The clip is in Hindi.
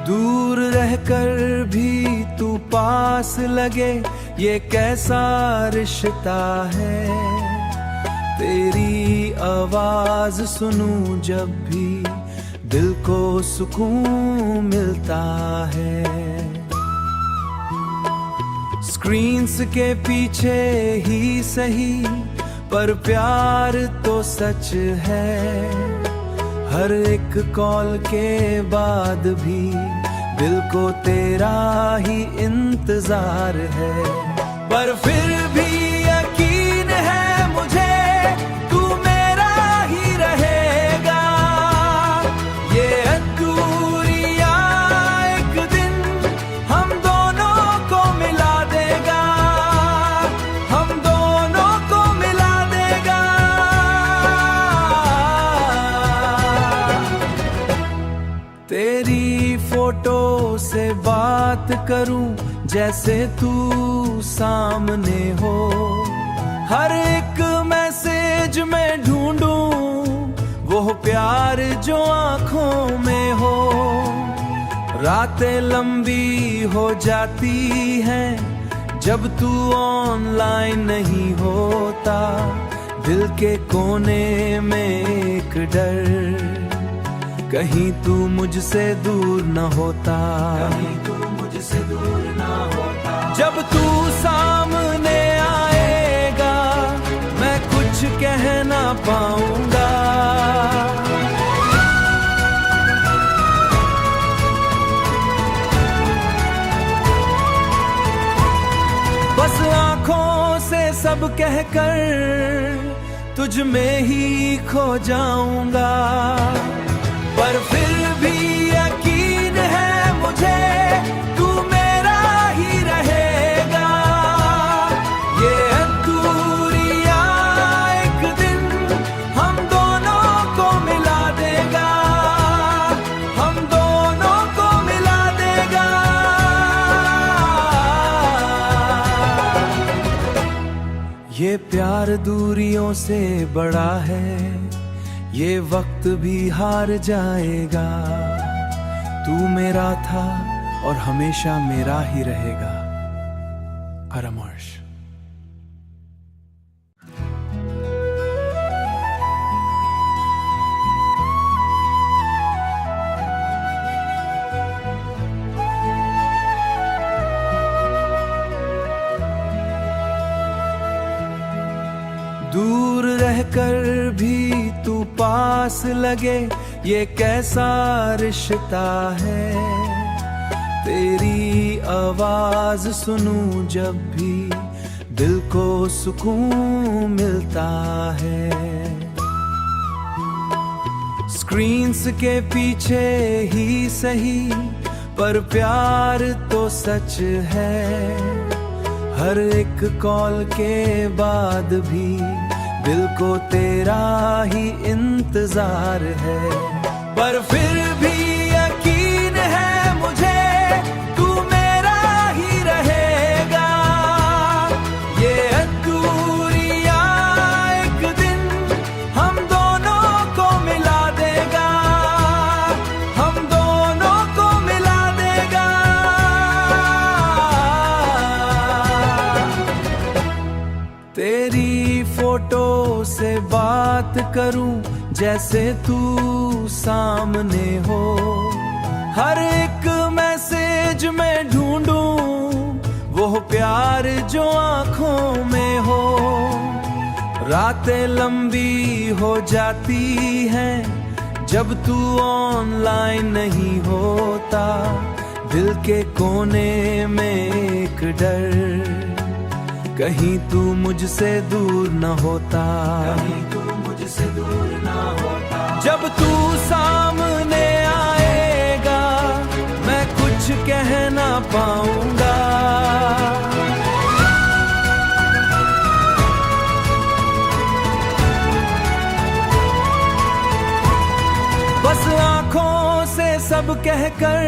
दूर रहकर भी तू पास लगे, ये कैसा रिश्ता है। तेरी आवाज सुनूं जब भी दिल को सुकून मिलता है। स्क्रीन्स के पीछे ही सही पर प्यार तो सच है। हर एक कॉल के बाद भी दिल को तेरा ही इंतजार है। पर फिर भी यकीन है मुझे तू मेरा ही रहेगा। ये अधूरियां एक दिन हम दोनों को मिला देगा, हम दोनों को मिला देगा। तेरी फोटो से बात करूं जैसे तू सामने हो। हर एक मैसेज में ढूंढूं वो प्यार जो आंखों में हो। रातें लंबी हो जाती हैं जब तू ऑनलाइन नहीं होता। दिल के कोने में एक डर, कहीं तू मुझसे दूर न होता, कहीं तू मुझसे दूर न होता। जब तू सामने आएगा मैं कुछ कह ना पाऊंगा। बस आंखों से सब कहकर तुझ में ही खो जाऊंगा। पर फिर भी यकीन है मुझे तू मेरा ही रहेगा। ये अधूरियां एक दिन हम दोनों को मिला देगा, हम दोनों को मिला देगा। ये प्यार दूरियों से बड़ा है, ये वक्त भी हार जाएगा। तू मेरा था और हमेशा मेरा ही रहेगा। अरमर्श। दूर रहकर भी तू पास लगे, ये कैसा रिश्ता है। तेरी आवाज सुनूं जब भी दिल को सुकून मिलता है। स्क्रीन्स के पीछे ही सही पर प्यार तो सच है। हर एक कॉल के बाद भी दिल को तेरा ही इंतजार है। पर फिर भी यकीन है मुझे तू मेरा ही रहेगा। ये अधूरियां एक दिन हम दोनों को मिला देगा, हम दोनों को मिला देगा। तेरी फोटो से बात करूं जैसे तू सामने हो। हर एक मैसेज में ढूंढूं वो प्यार जो आंखों में हो। रातें लंबी हो जाती हैं जब तू ऑनलाइन नहीं होता। दिल के कोने में एक डर, कहीं तू मुझसे दूर न होता, कहीं तू मुझसे दूर न होता। जब तू सामने आएगा मैं कुछ कह ना पाऊंगा। बस आंखों से सब कहकर